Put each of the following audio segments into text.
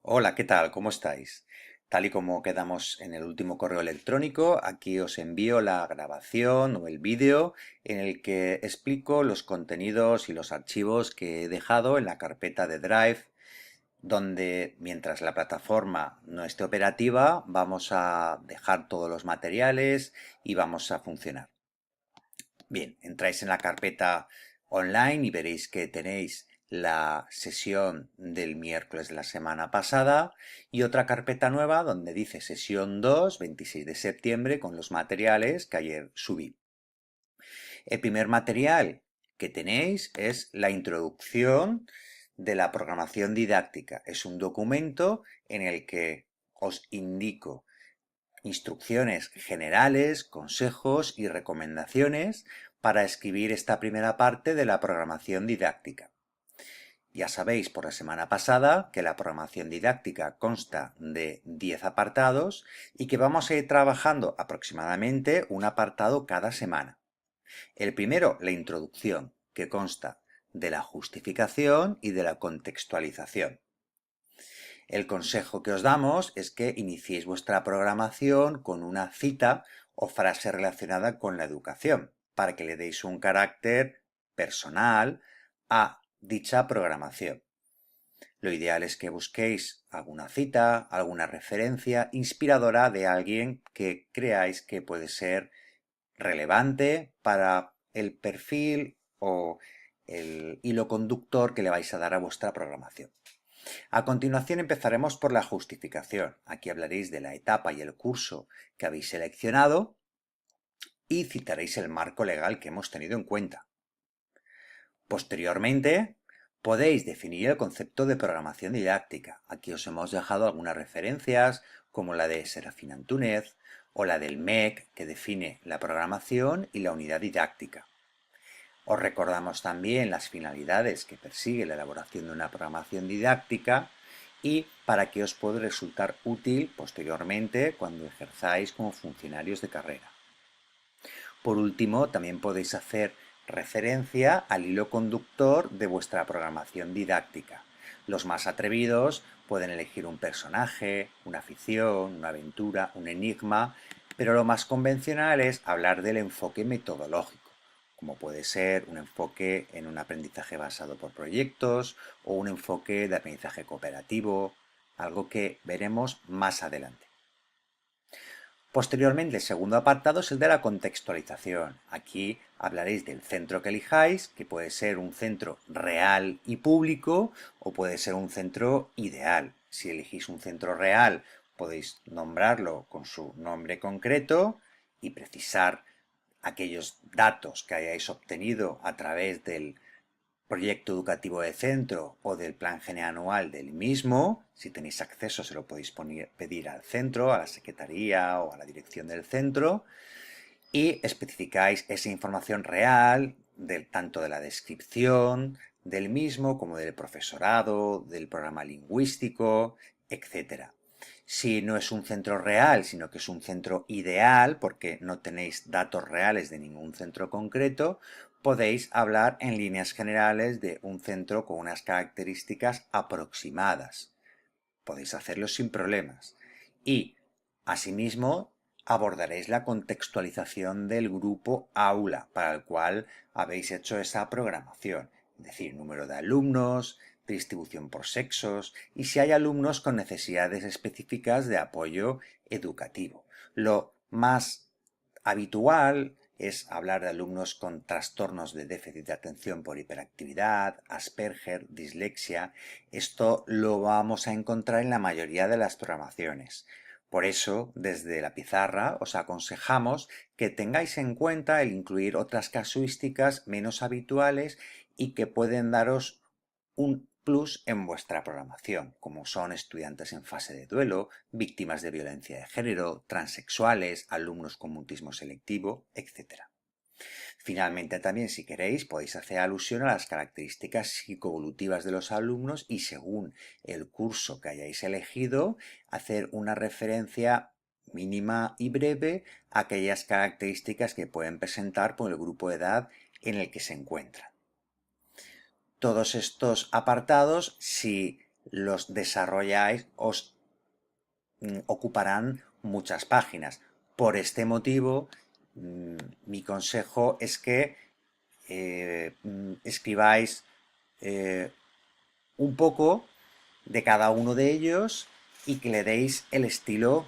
Hola, ¿qué tal? ¿Cómo estáis? Tal y como quedamos en el último correo electrónico, aquí os envío la grabación o el vídeo en el que explico los contenidos y los archivos que he dejado en la carpeta de Drive, donde mientras la plataforma no esté operativa, vamos a dejar todos los materiales y vamos a funcionar. Bien, entráis en la carpeta online y veréis que tenéis la sesión del miércoles de la semana pasada y otra carpeta nueva donde dice sesión 2, 26 de septiembre, con los materiales que ayer subí. El primer material que tenéis es la introducción de la programación didáctica. Es un documento en el que os indico instrucciones generales, consejos y recomendaciones para escribir esta primera parte de la programación didáctica. Ya sabéis por la semana pasada que la programación didáctica consta de 10 apartados y que vamos a ir trabajando aproximadamente un apartado cada semana. El primero, la introducción, que consta de la justificación y de la contextualización. El consejo que os damos es que iniciéis vuestra programación con una cita o frase relacionada con la educación, para que le deis un carácter personal a dicha programación. Lo ideal es que busquéis alguna cita, alguna referencia inspiradora de alguien que creáis que puede ser relevante para el perfil o el hilo conductor que le vais a dar a vuestra programación. A continuación empezaremos por la justificación. Aquí hablaréis de la etapa y el curso que habéis seleccionado y citaréis el marco legal que hemos tenido en cuenta. Posteriormente, podéis definir el concepto de programación didáctica. Aquí os hemos dejado algunas referencias, como la de Serafín Antúnez o la del MEC, que define la programación y la unidad didáctica. Os recordamos también las finalidades que persigue la elaboración de una programación didáctica y para qué os puede resultar útil posteriormente cuando ejerzáis como funcionarios de carrera. Por último, también podéis hacer referencia al hilo conductor de vuestra programación didáctica. Los más atrevidos pueden elegir un personaje, una ficción, una aventura, un enigma, pero lo más convencional es hablar del enfoque metodológico, como puede ser un enfoque en un aprendizaje basado por proyectos o un enfoque de aprendizaje cooperativo, algo que veremos más adelante. Posteriormente, el segundo apartado es el de la contextualización. Aquí hablaréis del centro que elijáis, que puede ser un centro real y público o puede ser un centro ideal. Si elegís un centro real, podéis nombrarlo con su nombre concreto y precisar aquellos datos que hayáis obtenido a través del proyecto educativo de centro o del plan general anual del mismo. Si tenéis acceso, se lo podéis pedir al centro, a la secretaría o a la dirección del centro, y especificáis esa información real tanto de la descripción del mismo como del profesorado, del programa lingüístico, etcétera. Si no es un centro real, sino que es un centro ideal, porque no tenéis datos reales de ningún centro concreto, podéis hablar en líneas generales de un centro con unas características aproximadas. Podéis hacerlo sin problemas. Y, asimismo, abordaréis la contextualización del grupo aula para el cual habéis hecho esa programación, es decir, número de alumnos, distribución por sexos y si hay alumnos con necesidades específicas de apoyo educativo. Lo más habitual es hablar de alumnos con trastornos de déficit de atención por hiperactividad, Asperger, dislexia. Esto lo vamos a encontrar en la mayoría de las programaciones. Por eso, desde la pizarra os aconsejamos que tengáis en cuenta el incluir otras casuísticas menos habituales y que pueden daros un plus en vuestra programación, como son estudiantes en fase de duelo, víctimas de violencia de género, transexuales, alumnos con mutismo selectivo, etc. Finalmente, también, si queréis, podéis hacer alusión a las características psicoevolutivas de los alumnos y, según el curso que hayáis elegido, hacer una referencia mínima y breve a aquellas características que pueden presentar por el grupo de edad en el que se encuentran. Todos estos apartados, si los desarrolláis, os ocuparán muchas páginas. Por este motivo, mi consejo es que escribáis un poco de cada uno de ellos y que le deis el estilo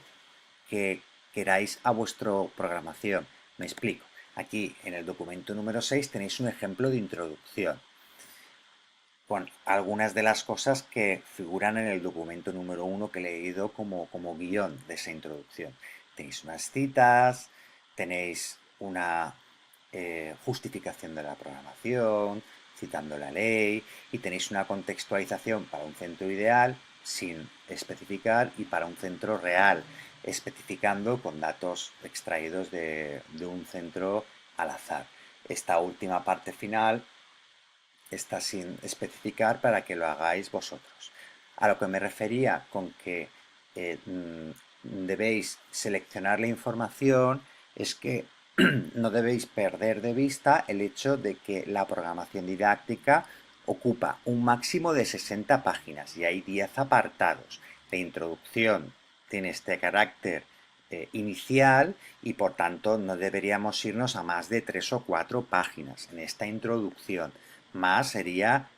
que queráis a vuestra programación. Me explico. Aquí en el documento número 6 tenéis un ejemplo de introducción con algunas de las cosas que figuran en el documento número 1 que he leído como guión de esa introducción. Tenéis unas citas, tenéis una justificación de la programación, citando la ley, y tenéis una contextualización para un centro ideal sin especificar y para un centro real, especificando con datos extraídos de un centro al azar. Esta última parte final está sin especificar para que lo hagáis vosotros. A lo que me refería con que debéis seleccionar la información es que no debéis perder de vista el hecho de que la programación didáctica ocupa un máximo de 60 páginas y hay 10 apartados. La introducción tiene este carácter inicial y por tanto no deberíamos irnos a más de 3 o 4 páginas en esta introducción. Más sería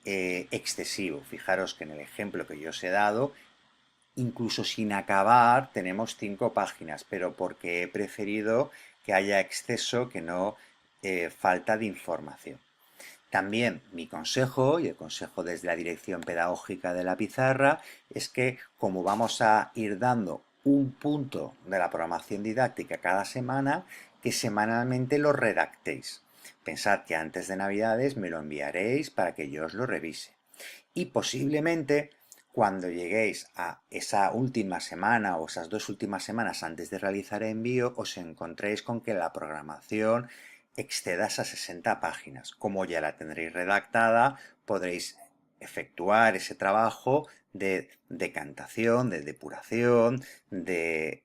excesivo. Fijaros que en el ejemplo que yo os he dado, incluso sin acabar, tenemos 5 páginas, pero porque he preferido que haya exceso que no falta de información. También mi consejo, y el consejo desde la dirección pedagógica de la pizarra, es que como vamos a ir dando un punto de la programación didáctica cada semana, que semanalmente lo redactéis. Pensad que antes de Navidades me lo enviaréis para que yo os lo revise. Y posiblemente cuando lleguéis a esa última semana o esas 2 últimas semanas antes de realizar el envío, os encontréis con que la programación exceda esas 60 páginas. Como ya la tendréis redactada, podréis efectuar ese trabajo de decantación, de depuración, de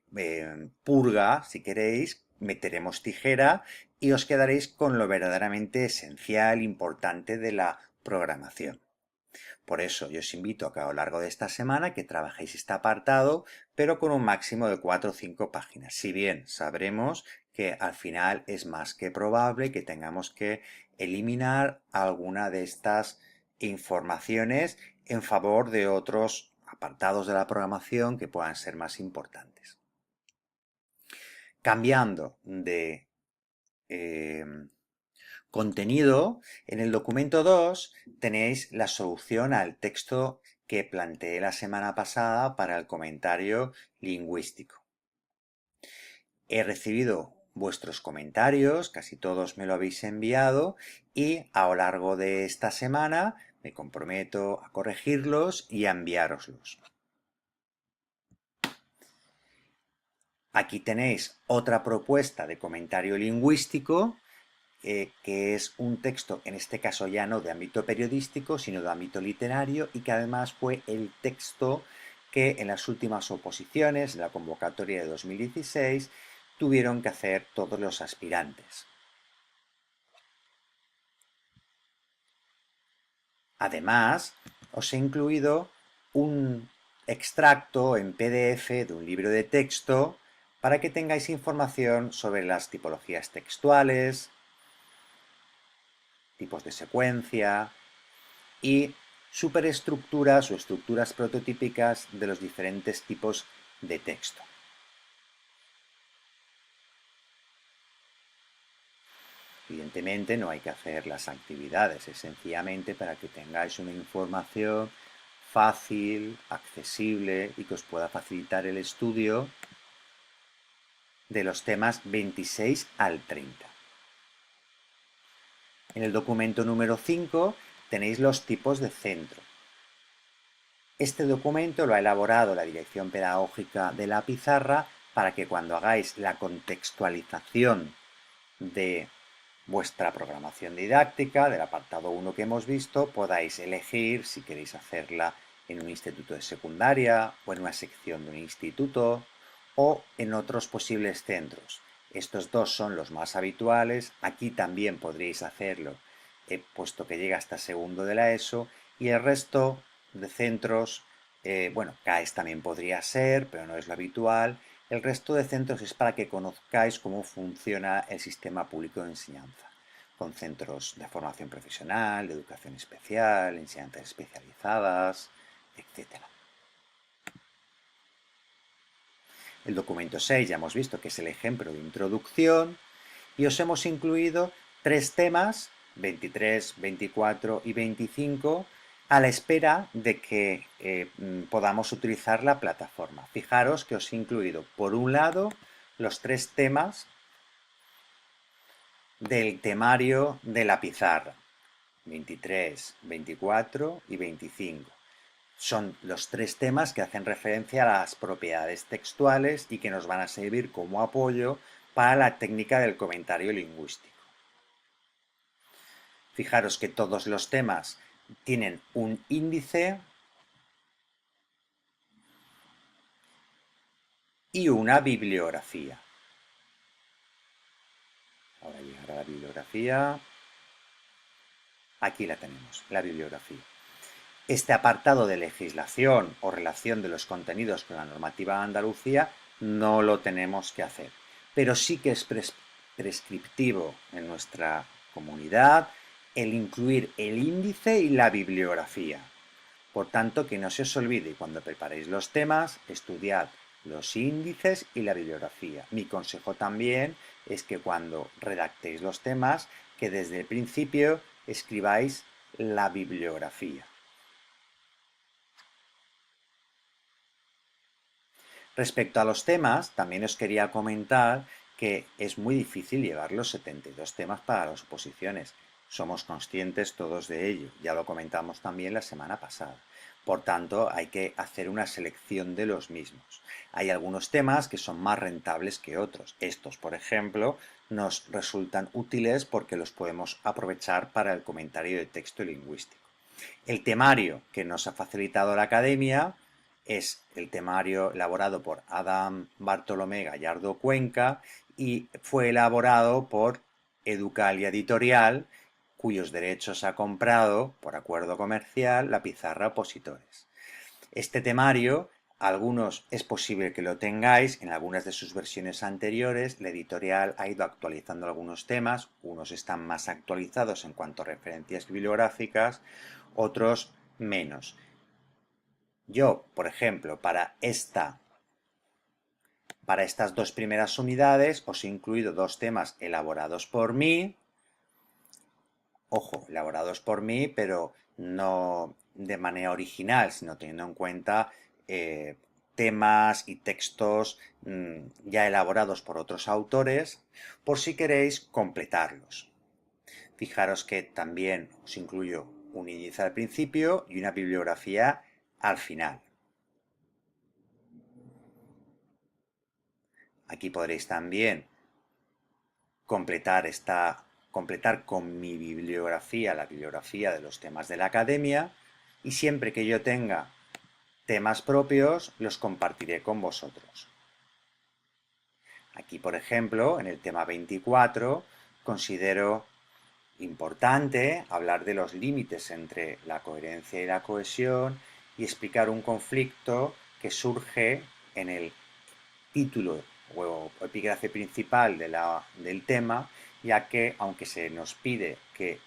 purga, si queréis, meteremos tijera y os quedaréis con lo verdaderamente esencial, importante de la programación. Por eso yo os invito a que a lo largo de esta semana que trabajéis este apartado, pero con un máximo de 4 o 5 páginas. Si bien sabremos que al final es más que probable que tengamos que eliminar alguna de estas informaciones en favor de otros apartados de la programación que puedan ser más importantes. Cambiando de contenido, en el documento 2 tenéis la solución al texto que planteé la semana pasada para el comentario lingüístico. He recibido vuestros comentarios, casi todos me lo habéis enviado y a lo largo de esta semana me comprometo a corregirlos y a enviároslos. Aquí tenéis otra propuesta de comentario lingüístico que es un texto, en este caso ya no de ámbito periodístico, sino de ámbito literario y que además fue el texto que en las últimas oposiciones, en la convocatoria de 2016, tuvieron que hacer todos los aspirantes. Además, os he incluido un extracto en PDF de un libro de texto para que tengáis información sobre las tipologías textuales, tipos de secuencia y superestructuras o estructuras prototípicas de los diferentes tipos de texto. Evidentemente no hay que hacer las actividades, es sencillamente para que tengáis una información fácil, accesible y que os pueda facilitar el estudio de los temas 26 al 30. En el documento número 5 tenéis los tipos de centro. Este documento lo ha elaborado la Dirección Pedagógica de la Pizarra para que cuando hagáis la contextualización de vuestra programación didáctica, del apartado 1 que hemos visto, podáis elegir si queréis hacerla en un instituto de secundaria o en una sección de un instituto o en otros posibles centros. Estos dos son los más habituales. Aquí también podréis hacerlo, puesto que llega hasta segundo de la ESO, y el resto de centros, bueno, CAES también podría ser, pero no es lo habitual. El resto de centros es para que conozcáis cómo funciona el sistema público de enseñanza, con centros de formación profesional, de educación especial, enseñanzas especializadas, etc. El documento 6 ya hemos visto que es el ejemplo de introducción y os hemos incluido 3 temas, 23, 24 y 25, a la espera de que podamos utilizar la plataforma. Fijaros que os he incluido, por un lado, los 3 temas del temario de la pizarra, 23, 24 y 25. Son los 3 temas que hacen referencia a las propiedades textuales y que nos van a servir como apoyo para la técnica del comentario lingüístico. Fijaros que todos los temas tienen un índice y una bibliografía. Ahora llegará la bibliografía. Aquí la tenemos, la bibliografía. Este apartado de legislación o relación de los contenidos con la normativa de Andalucía no lo tenemos que hacer, pero sí que es prescriptivo en nuestra comunidad el incluir el índice y la bibliografía. Por tanto, que no se os olvide cuando preparéis los temas, estudiad los índices y la bibliografía. Mi consejo también es que cuando redactéis los temas, que desde el principio escribáis la bibliografía. Respecto a los temas, también os quería comentar que es muy difícil llevar los 72 temas para las oposiciones. Somos conscientes todos de ello, ya lo comentamos también la semana pasada. Por tanto, hay que hacer una selección de los mismos. Hay algunos temas que son más rentables que otros. Estos, por ejemplo, nos resultan útiles porque los podemos aprovechar para el comentario de texto lingüístico. El temario que nos ha facilitado la academia es el temario elaborado por Adam Bartolomé Gallardo Cuenca y fue elaborado por Educalia Editorial, cuyos derechos ha comprado, por acuerdo comercial, la pizarra Opositores. Este temario, algunos es posible que lo tengáis en algunas de sus versiones anteriores. La editorial ha ido actualizando algunos temas, unos están más actualizados en cuanto a referencias bibliográficas, otros menos. Yo, por ejemplo, para estas 2 primeras unidades os he incluido 2 temas elaborados por mí. Ojo, elaborados por mí, pero no de manera original, sino teniendo en cuenta temas y textos ya elaborados por otros autores, por si queréis completarlos. Fijaros que también os incluyo un índice al principio y una bibliografía al final. Aquí podréis también completar con mi bibliografía, la bibliografía de los temas de la academia, y siempre que yo tenga temas propios, los compartiré con vosotros. Aquí, por ejemplo, en el tema 24, considero importante hablar de los límites entre la coherencia y la cohesión y explicar un conflicto que surge en el título o epígrafe principal del tema, ya que aunque se nos pide que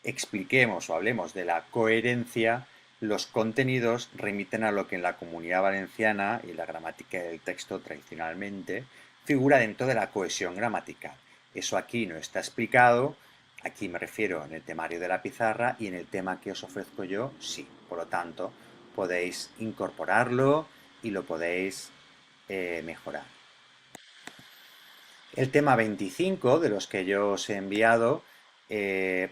expliquemos o hablemos de la coherencia, los contenidos remiten a lo que en la Comunidad Valenciana y la gramática del texto tradicionalmente figura dentro de la cohesión gramatical. Eso aquí no está explicado, aquí me refiero en el temario de la pizarra y en el tema que os ofrezco yo, sí. Por lo tanto, podéis incorporarlo y lo podéis mejorar. El tema 25, de los que yo os he enviado,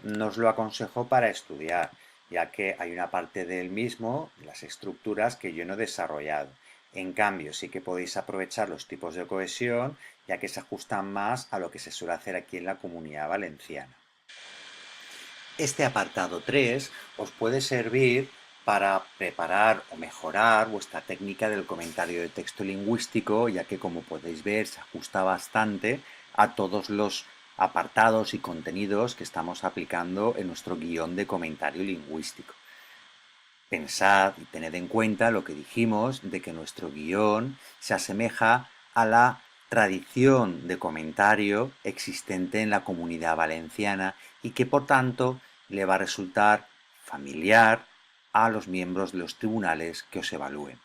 nos lo aconsejo para estudiar, ya que hay una parte del mismo, las estructuras, que yo no he desarrollado. En cambio, sí que podéis aprovechar los tipos de cohesión, ya que se ajustan más a lo que se suele hacer aquí en la Comunidad Valenciana. Este apartado 3 os puede servir para preparar o mejorar vuestra técnica del comentario de texto lingüístico, ya que como podéis ver se ajusta bastante a todos los apartados y contenidos que estamos aplicando en nuestro guión de comentario lingüístico. Pensad y tened en cuenta lo que dijimos de que nuestro guión se asemeja a la tradición de comentario existente en la Comunidad Valenciana y que por tanto le va a resultar familiar a los miembros de los tribunales que os evalúen.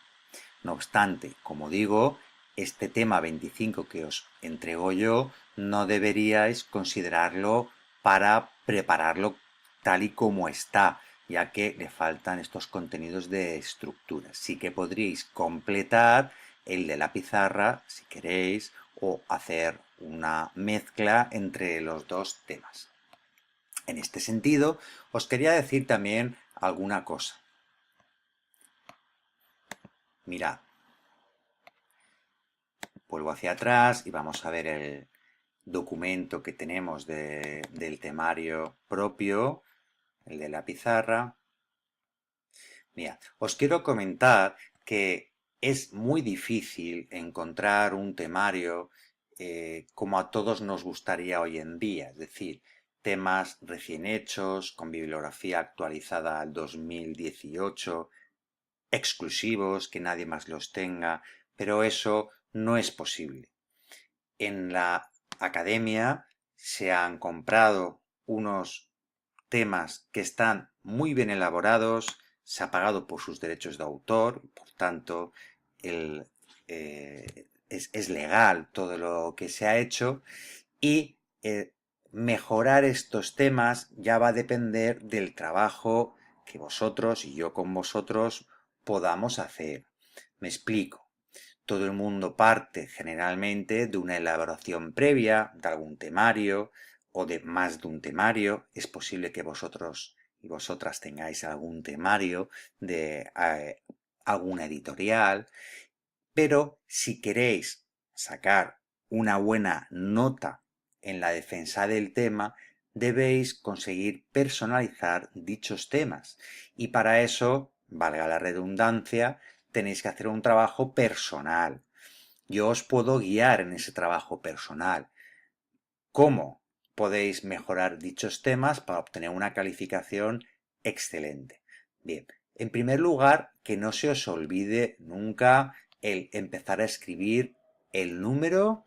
No obstante, como digo, este tema 25 que os entrego yo no deberíais considerarlo para prepararlo tal y como está, ya que le faltan estos contenidos de estructura. Sí que podríais completar el de la pizarra, si queréis, o hacer una mezcla entre los dos temas. En este sentido, os quería decir también alguna cosa. Mirad, vuelvo hacia atrás y vamos a ver el documento que tenemos del temario propio, el de la pizarra. Mira, os quiero comentar que es muy difícil encontrar un temario como a todos nos gustaría hoy en día, es decir, temas recién hechos, con bibliografía actualizada al 2018, exclusivos, que nadie más los tenga, pero eso no es posible. En la academia se han comprado unos temas que están muy bien elaborados, se ha pagado por sus derechos de autor, por tanto, es legal todo lo que se ha hecho y mejorar estos temas ya va a depender del trabajo que vosotros y yo con vosotros podamos hacer. Me explico. Todo el mundo parte generalmente de una elaboración previa, de algún temario o de más de un temario. Es posible que vosotros y vosotras tengáis algún temario de alguna editorial, pero si queréis sacar una buena nota en la defensa del tema, debéis conseguir personalizar dichos temas. Y para eso, valga la redundancia, tenéis que hacer un trabajo personal. Yo os puedo guiar en ese trabajo personal. ¿Cómo podéis mejorar dichos temas para obtener una calificación excelente? Bien, en primer lugar, que no se os olvide nunca el empezar a escribir el número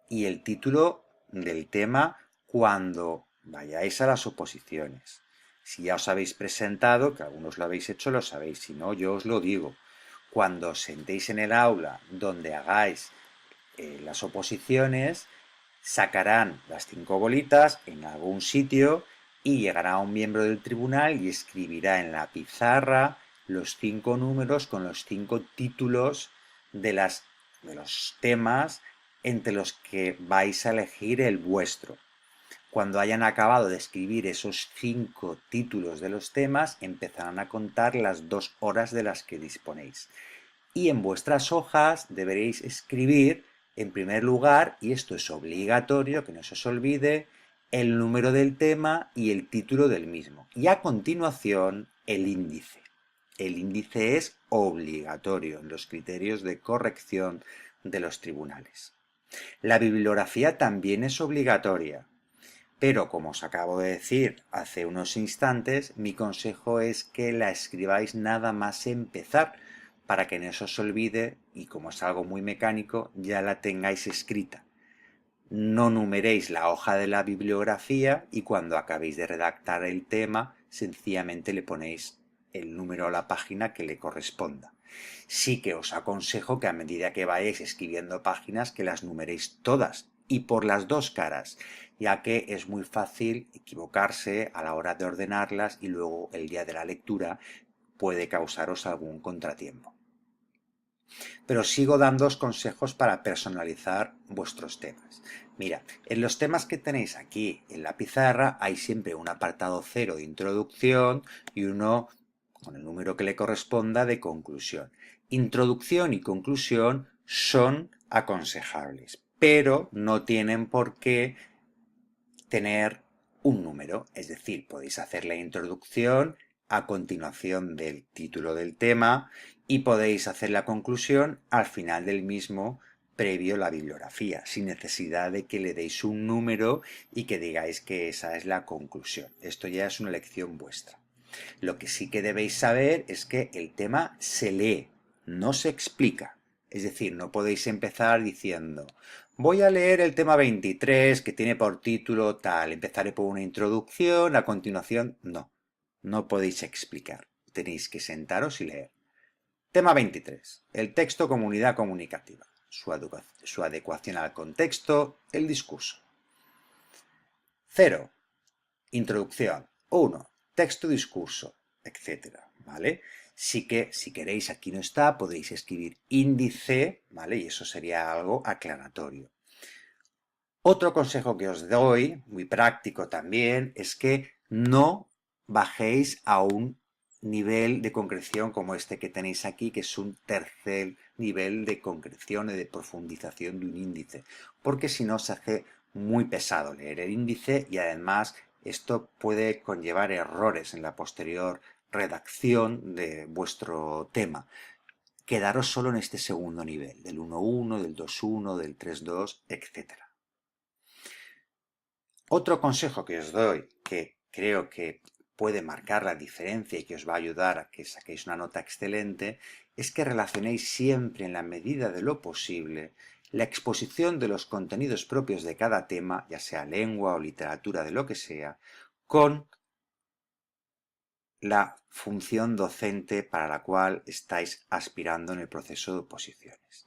y el título del tema cuando vayáis a las oposiciones. Si ya os habéis presentado, que algunos lo habéis hecho, lo sabéis. Si no, yo os lo digo. Cuando os sentéis en el aula donde hagáis las oposiciones, sacarán las 5 bolitas en algún sitio y llegará un miembro del tribunal y escribirá en la pizarra los 5 números con los 5 títulos de los temas entre los que vais a elegir el vuestro. Cuando hayan acabado de escribir esos 5 títulos de los temas, empezarán a contar las 2 horas de las que disponéis. Y en vuestras hojas deberéis escribir, en primer lugar, y esto es obligatorio, que no se os olvide, el número del tema y el título del mismo. Y a continuación, el índice. El índice es obligatorio en los criterios de corrección de los tribunales. La bibliografía también es obligatoria, pero como os acabo de decir hace unos instantes, mi consejo es que la escribáis nada más empezar, para que no se os olvide y como es algo muy mecánico, ya la tengáis escrita. No numeréis la hoja de la bibliografía y cuando acabéis de redactar el tema, sencillamente le ponéis el número a la página que le corresponda. Sí que os aconsejo que a medida que vayáis escribiendo páginas, que las numeréis todas y por las dos caras, ya que es muy fácil equivocarse a la hora de ordenarlas y luego el día de la lectura puede causaros algún contratiempo. Pero sigo dándoos consejos para personalizar vuestros temas. Mira, en los temas que tenéis aquí en la pizarra hay siempre un apartado 0 de introducción y uno con el número que le corresponda de conclusión. Introducción y conclusión son aconsejables, pero no tienen por qué tener un número, es decir, podéis hacer la introducción a continuación del título del tema y podéis hacer la conclusión al final del mismo previo la bibliografía, sin necesidad de que le deis un número y que digáis que esa es la conclusión. Esto ya es una elección vuestra. Lo que sí que debéis saber es que el tema se lee, no se explica. Es decir, no podéis empezar diciendo, voy a leer el tema 23 que tiene por título tal, empezaré por una introducción, a continuación, no, no podéis explicar, tenéis que sentaros y leer. Tema 23. El texto como unidad comunicativa, su adecuación al contexto, el discurso. 0. Introducción. 1. Texto, discurso, etcétera, ¿vale? Sí que, si queréis, aquí no está, podéis escribir índice, ¿vale? Y eso sería algo aclaratorio. Otro consejo que os doy, muy práctico también, es que no bajéis a un nivel de concreción como este que tenéis aquí, que es un tercer nivel de concreción y de profundización de un índice, porque si no se hace muy pesado leer el índice y además esto puede conllevar errores en la posterior redacción de vuestro tema. Quedaros solo en este segundo nivel, del 1.1, del 2.1, del 3.2, etcétera. Otro consejo que os doy, que creo que puede marcar la diferencia y que os va a ayudar a que saquéis una nota excelente, es que relacionéis siempre en la medida de lo posible la exposición de los contenidos propios de cada tema, ya sea lengua o literatura de lo que sea, con la función docente para la cual estáis aspirando en el proceso de oposiciones.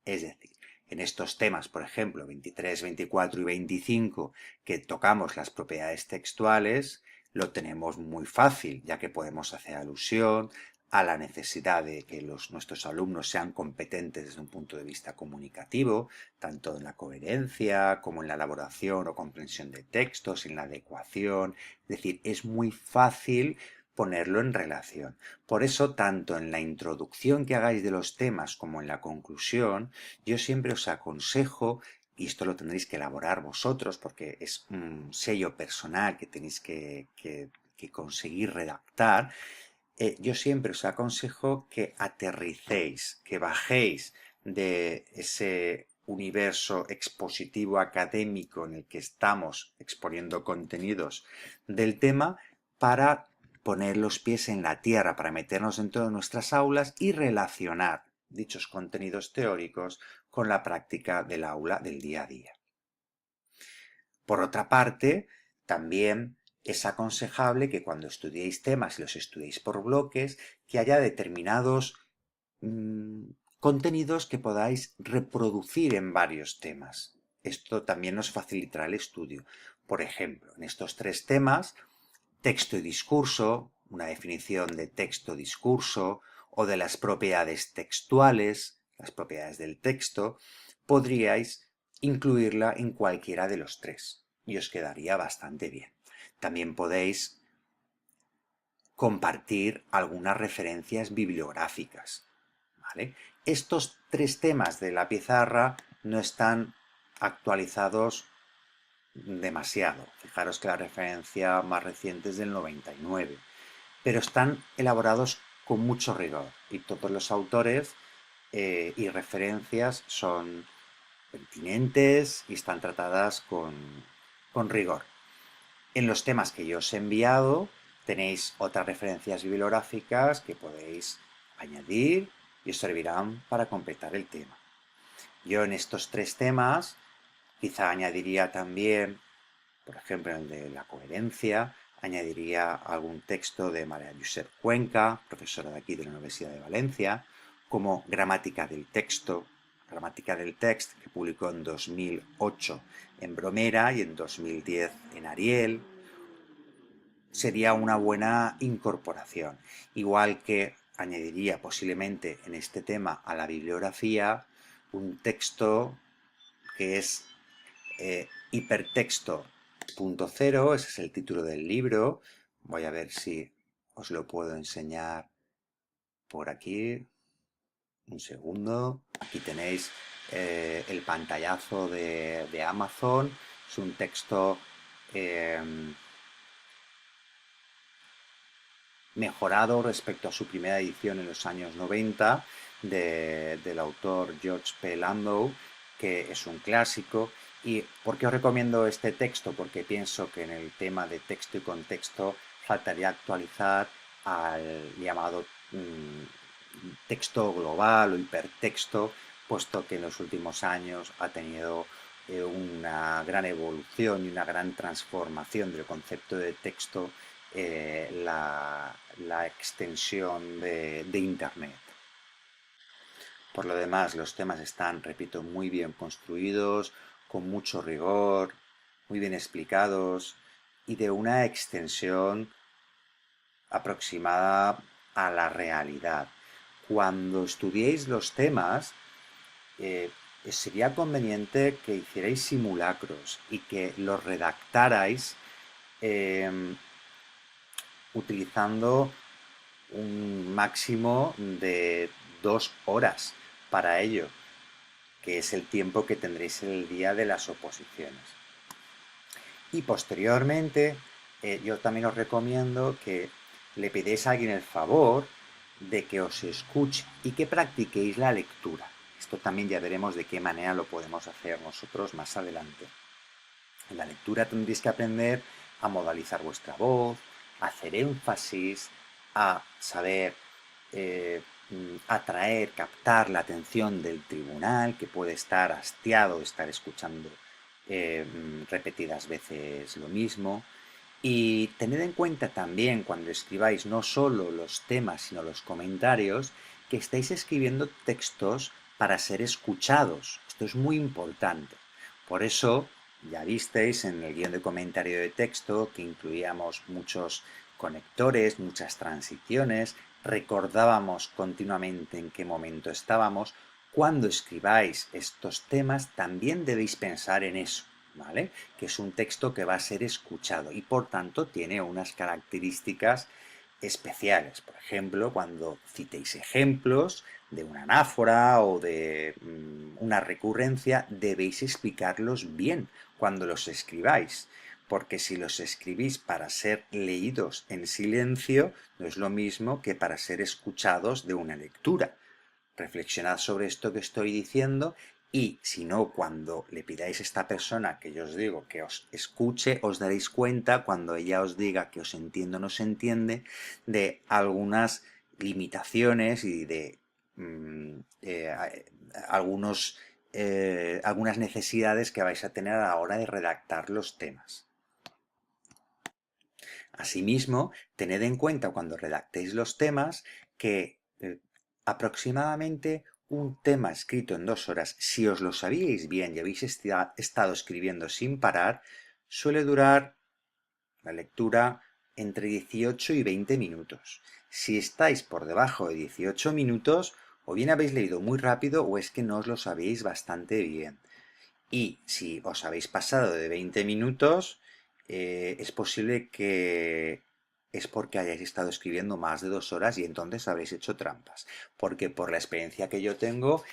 Es decir, en estos temas, por ejemplo, 23, 24 y 25, que tocamos las propiedades textuales, lo tenemos muy fácil, ya que podemos hacer alusión a la necesidad de que nuestros alumnos sean competentes desde un punto de vista comunicativo, tanto en la coherencia como en la elaboración o comprensión de textos, en la adecuación. Es decir, es muy fácil ponerlo en relación. Por eso, tanto en la introducción que hagáis de los temas como en la conclusión, yo siempre os aconsejo, y esto lo tendréis que elaborar vosotros porque es un sello personal que tenéis que conseguir redactar, yo siempre os aconsejo que aterricéis, que bajéis de ese universo expositivo académico en el que estamos exponiendo contenidos del tema para poner los pies en la tierra, para meternos dentro de nuestras aulas y relacionar dichos contenidos teóricos con la práctica del aula del día a día. Por otra parte, también es aconsejable que cuando estudiéis temas y los estudiéis por bloques, que haya determinados contenidos que podáis reproducir en varios temas. Esto también nos facilitará el estudio. Por ejemplo, en estos tres temas, texto y discurso, una definición de texto-discurso o de las propiedades textuales, las propiedades del texto, podríais incluirla en cualquiera de los tres y os quedaría bastante bien. También podéis compartir algunas referencias bibliográficas, ¿vale? Estos tres temas de la pizarra no están actualizados demasiado. Fijaros que la referencia más reciente es del 99, pero están elaborados con mucho rigor y todos los autores y referencias son pertinentes y están tratadas con rigor. En los temas que yo os he enviado tenéis otras referencias bibliográficas que podéis añadir y os servirán para completar el tema. Yo en estos tres temas quizá añadiría también, por ejemplo, en el de la coherencia, añadiría algún texto de María Josep Cuenca, profesora de aquí de la Universidad de Valencia, como Gramática del Texto, que publicó en 2008 en Bromera y en 2010 en Ariel. Sería una buena incorporación. Igual que añadiría posiblemente en este tema a la bibliografía un texto que es Hipertexto 2.0, ese es el título del libro. Voy a ver si os lo puedo enseñar por aquí. Un segundo. Aquí tenéis el pantallazo de Amazon. Es un texto mejorado respecto a su primera edición en los años 90 del autor George P. Landau, que es un clásico. ¿Y por qué os recomiendo este texto? Porque pienso que en el tema de texto y contexto faltaría actualizar al llamado texto global o hipertexto, puesto que en los últimos años ha tenido una gran evolución y una gran transformación del concepto de texto la extensión de Internet. Por lo demás, los temas están, repito, muy bien construidos, con mucho rigor, muy bien explicados y de una extensión aproximada a la realidad. Cuando estudiéis los temas, sería conveniente que hicierais simulacros y que los redactarais utilizando un máximo de 2 horas para ello, que es el tiempo que tendréis en el día de las oposiciones. Y posteriormente, yo también os recomiendo que le pidáis a alguien el favor de que os escuche y que practiquéis la lectura. Esto también ya veremos de qué manera lo podemos hacer nosotros más adelante. En la lectura tendréis que aprender a modalizar vuestra voz, a hacer énfasis, a saber atraer, captar la atención del tribunal, que puede estar hastiado de estar escuchando repetidas veces lo mismo. Y tened en cuenta también cuando escribáis no solo los temas, sino los comentarios, que estáis escribiendo textos para ser escuchados. Esto es muy importante. Por eso, ya visteis en el guión de comentario de texto que incluíamos muchos conectores, muchas transiciones, recordábamos continuamente en qué momento estábamos. Cuando escribáis estos temas, también debéis pensar en eso, ¿vale? Que es un texto que va a ser escuchado y por tanto tiene unas características especiales. Por ejemplo, cuando citéis ejemplos de una anáfora o de una recurrencia, debéis explicarlos bien cuando los escribáis, porque si los escribís para ser leídos en silencio, no es lo mismo que para ser escuchados de una lectura. Reflexionad sobre esto que estoy diciendo y si no, cuando le pidáis a esta persona que yo os digo que os escuche, os daréis cuenta cuando ella os diga que os entiende o no se entiende de algunas limitaciones y de algunas necesidades que vais a tener a la hora de redactar los temas. Asimismo, tened en cuenta cuando redactéis los temas que aproximadamente un tema escrito en 2 horas, si os lo sabíais bien y habéis estado escribiendo sin parar, suele durar la lectura entre 18 y 20 minutos. Si estáis por debajo de 18 minutos, o bien habéis leído muy rápido o es que no os lo sabéis bastante bien. Y si os habéis pasado de 20 minutos, es posible que es porque hayáis estado escribiendo más de 2 horas y entonces habréis hecho trampas. Porque por la experiencia que yo tengo,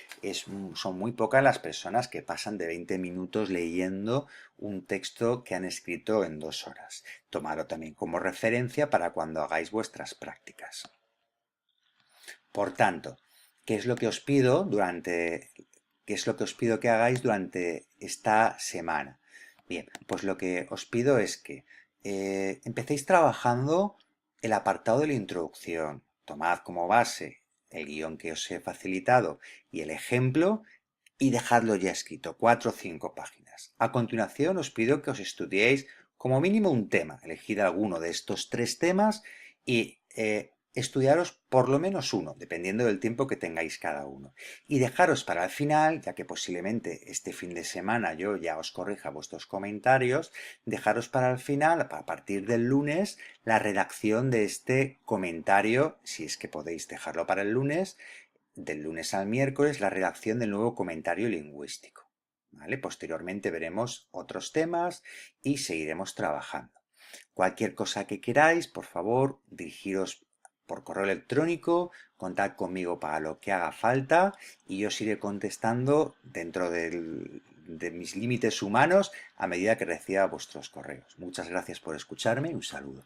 son muy pocas las personas que pasan de 20 minutos leyendo un texto que han escrito en 2 horas. Tomadlo también como referencia para cuando hagáis vuestras prácticas. Por tanto, ¿qué es lo que os pido que hagáis durante esta semana? Bien, pues lo que os pido es que empecéis trabajando el apartado de la introducción. Tomad como base el guión que os he facilitado y el ejemplo y dejadlo ya escrito, 4 o 5 páginas. A continuación os pido que os estudiéis como mínimo un tema. Elegid alguno de estos 3 temas y estudiaros por lo menos uno, dependiendo del tiempo que tengáis cada uno. Y dejaros para el final, ya que posiblemente este fin de semana yo ya os corrija vuestros comentarios, dejaros para el final, a partir del lunes, la redacción de este comentario, si es que podéis dejarlo para el lunes, del lunes al miércoles, la redacción del nuevo comentario lingüístico. ¿Vale? Posteriormente veremos otros temas y seguiremos trabajando. Cualquier cosa que queráis, por favor, dirigiros por correo electrónico, contad conmigo para lo que haga falta y yo os iré contestando dentro de mis límites humanos a medida que reciba vuestros correos. Muchas gracias por escucharme y un saludo.